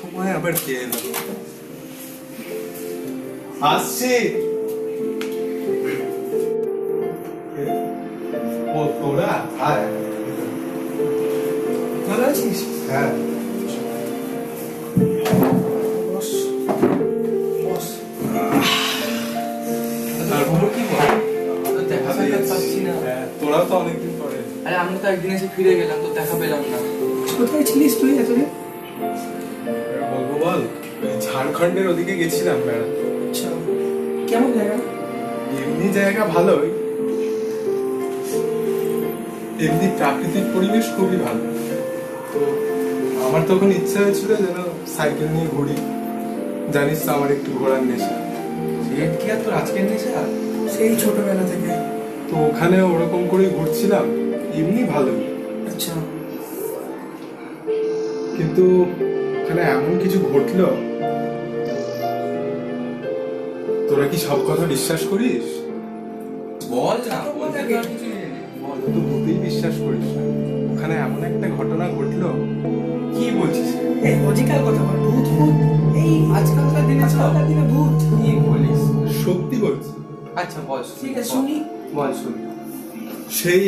সময় আবার কে এলো? আসছি। ও তোরা আয়। ভালো আছিস? হ্যাঁ। বস বস। খবর কি বল? তো দেখা পেলাম পাচ্ছি না। তোরা তো অনেকদিন পরে। আরে আমরা তো একদিন এসে ফিরে গেলাম, তো দেখা পেলাম না। কোথায় ছিলিস তুই এতদিন? বলবো বল, ঝাড়খণ্ডের ওদিকে গেছিলাম বেড়াতে। আচ্ছা, কেমন জায়গা? এমনি জায়গা ভালোই, এমনি প্রাকৃতিক পরিবেশ খুবই ভালো। তো আমার তখন ইচ্ছা হয়েছিল যেন সাইকেল নিয়ে ঘুরি। জানিস তো আমার একটু ঘোরার নেশা। সেট কি আর তোর আজকের নেশা? সেই ছোটবেলা থেকে। তো ওখানে ওরকম করে ঘুরছিলাম, এমনি ভালোই। আচ্ছা, কিন্তু ওখানে এমন কিছু ঘটলো, তোরা কি সব কথা বিশ্বাস করিস? বল না, বলতে তো আর কিছু নেই। বল, তো ভূতেই বিশ্বাস করিস না। ওখানে এমন একটা ঘটনা ঘটলো। কি বলছিস? এই লজিক্যাল কথা বল। ভূত ভূত এই আজকালকার দিনে আজকালকার দিনে ভূত কি বলিস? সত্যি বলছি। আচ্ছা বল। ঠিক আছে, শুনি। বল শুনি। সেই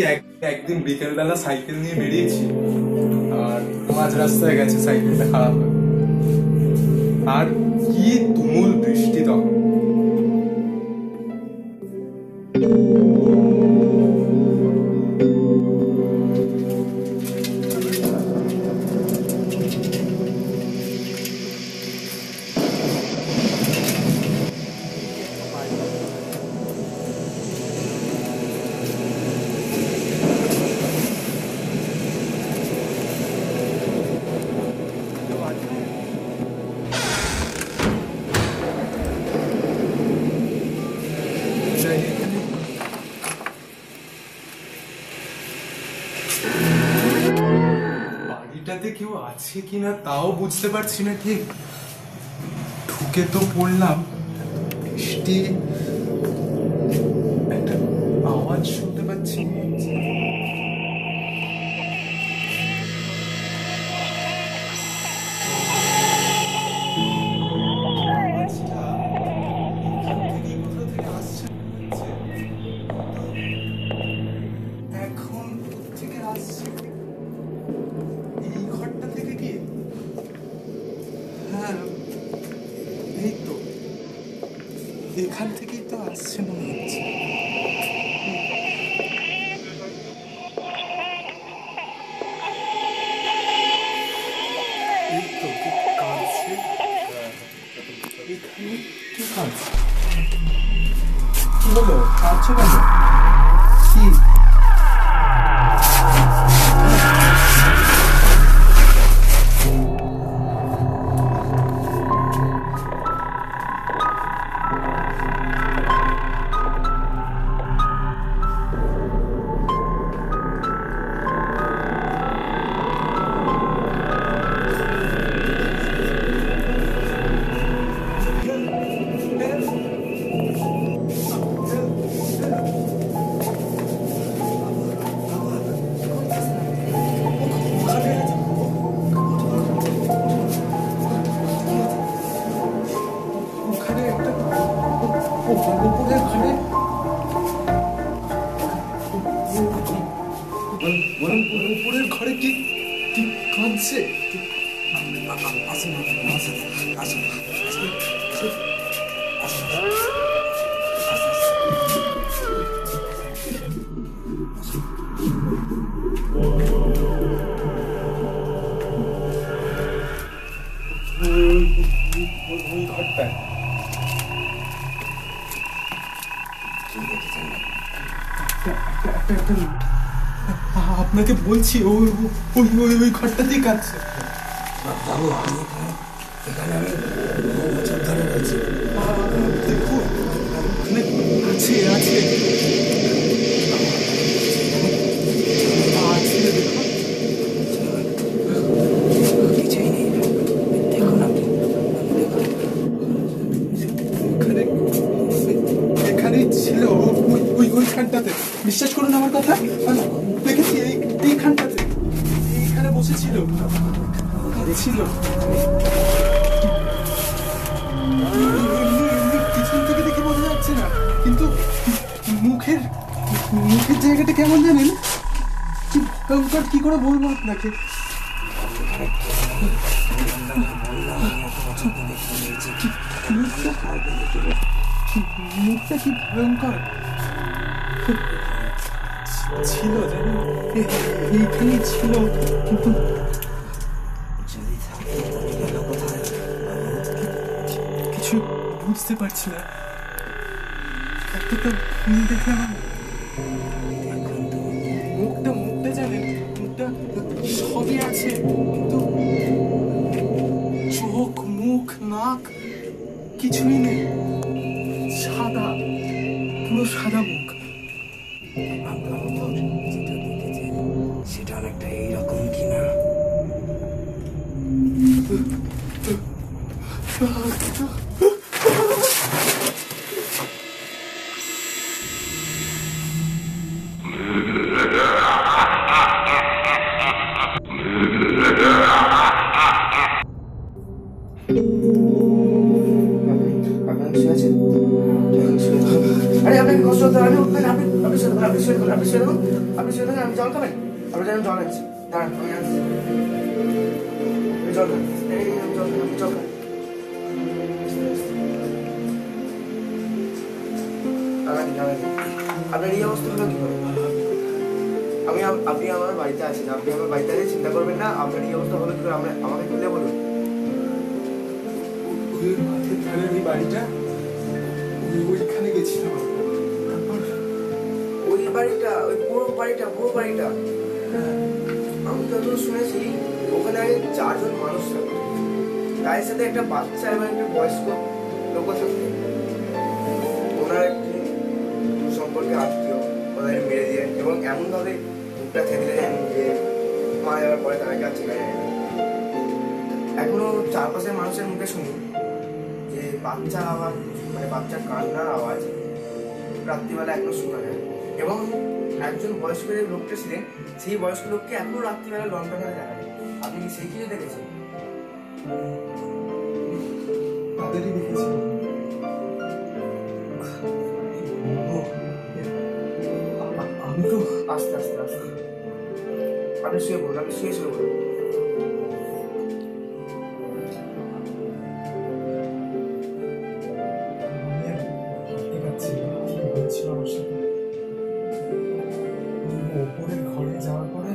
একদিন বিকেলবেলা সাইকেল নিয়ে বেরিয়েছি, আর মাঝ রাস্তায় গেছে সাইকেলটা খারাপ হয়ে। আর কি তুমুল বৃষ্টি তখন। বাড়িটাতে কেউ আছে কিনা তাও বুঝতে পারছি না ঠিক। ঢুকে তো পড়লাম, বৃষ্টি, একটা আওয়াজ শুনতে পাচ্ছি। আওয়াজটা এখান থেকেই কোথা থেকে আসছে। এখন থেকে আসছে এই ঘরটা থেকে কি? হ্যাঁ, এই তো এখান থেকেই তো আসছে মনে হচ্ছে। এই তো কি কাঁদছে, এখানে কি কাঁদছে? কি হলো, কাঁদছো কেন? কি? ওখানে একটা উপরের ঘরে উপরের ঘরে কি কি কাঁদছে? ওই ঘরটায় আপনাকে বলছি, ওই ওই ওই ওই ঘরটাতেই কাঁদছে। বাবু, আমি এখানে আমি বহু বছর ধরে রয়েছি। দেখুন, ওখানে আছে আছে আছে, দেখুন। কিছুই নেই, দেখুন আপনি। ওখানে এখানেই ছিল, ওইখানটাতে। বিশ্বাস করুন আমার কথা, দেখেছি এইখানটাতে, এইখানে বসেছিল ছিল। কিন্তু মুখের মুখের জায়গাটা কেমন জানেন? কি ভয়ঙ্কর, কি করে বলবো আপনাকে। মুখটা কি ভয়ঙ্কর ছিল জানেন, এইখানেই ছিল, কিন্তু যদি থাকে তাহলে গেল কোথায়? কিছু বুঝতে পারছি না। একটা তো দেখলাম এখন তো মুখটা জানেন, মুখটা সবই আছে, কিন্তু চোখ, মুখ, নাক কিছুই নেই। সাদা, পুরো সাদা মুখ। আপনার উপর যেটা দেখেছেন সেটা অনেকটা এইরকম কিনা? আপনারা শুয়ে আছেন? আরে আপনাকে কষ্ট হতে হবে, উঠবেন, আপনি শুয়ে থাকুন, আপনি শুয়ে থাকুন, আপনি জল খাবেন? আপনি জানেন জল আছে, দাঁড়ান আমি আনছি। আপনি জল খান, এই আমি জল খান, আপনি জল খান। আপনার এই অবস্থা হলো কি করে? আপনি আমার বাড়িতে আছেন, আপনি আমার বাড়িতে আছেন, চিন্তা করবেন না। আপনার এই অবস্থা হলো কি করে আমাকে খুলে বলুন। ওই মাঠের ধারে ওই বাড়িটা, ওইখানে গেছিলাম। তারপর ওই বাড়িটা, ওই পুরো বাড়িটা আমি যতদূর শুনেছি ওখানে আগে 4 জন মানুষ থাকতো, তার সাথে একটা বাচ্চা এবং একটা বয়স্ক লোক থাকতো। ওনার একটি সম্পর্কে আত্মীয় ওনাদের মেরে দিয়ে এবং এমনভাবে মুখটা থেতলে দেন যে মারা যাওয়ার পরে তাদেরকে আর চেনা যায় না। এখনো চারপাশের মানুষের মুখে শুনি যে বাচ্চার আওয়াজ, মানে বাচ্চার কান্নার আওয়াজ রাত্রিবেলা এখনো শোনা যায়। এবং একজন বয়স্ক যে লোকটা ছিলেন, সেই বয়স্ক লোককে এখনো রাত্রিবেলা লন্ডনে দেখা যায়। আপনি কি সেই কিছু দেখেছেন? তাদেরই দেখেছি। আমি তো আস্তে আস্তে আপনি শুয়ে বলুন, আপনি শুয়ে বলুন। ভাবতে পারছি না কি হয়েছিল আমার সাথে। ওপরের ঘরে যাওয়ার পরে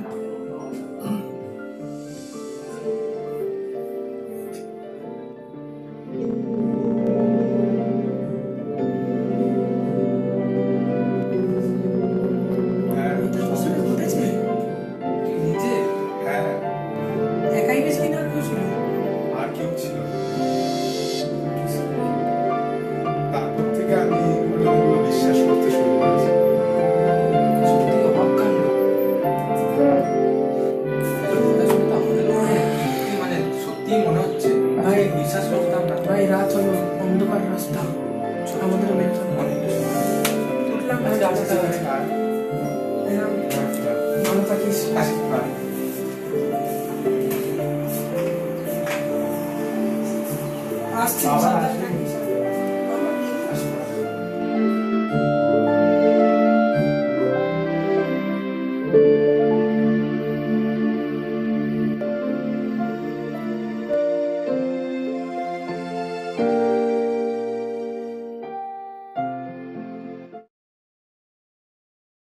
নিজে হ্যাঁ, একাই বেশি কিনা আর কেউ ছিল? আর কেউ ছিল না। তারপর থেকে আমি ওগুলো বিশ্বাস করতে শুরু করেছি। সত্যি অবাক কাণ্ড। মানে সত্যি মনে হচ্ছে ভাই, বিশ্বাস করতাম না ভাই। রাত হলো, অন্ধকার রাস্তা, আমাদের বের হতে হবে। উঠলাম, আমি যাবো তাহলে। ভালো থাকিস। আসছি বাবা সাবধানে।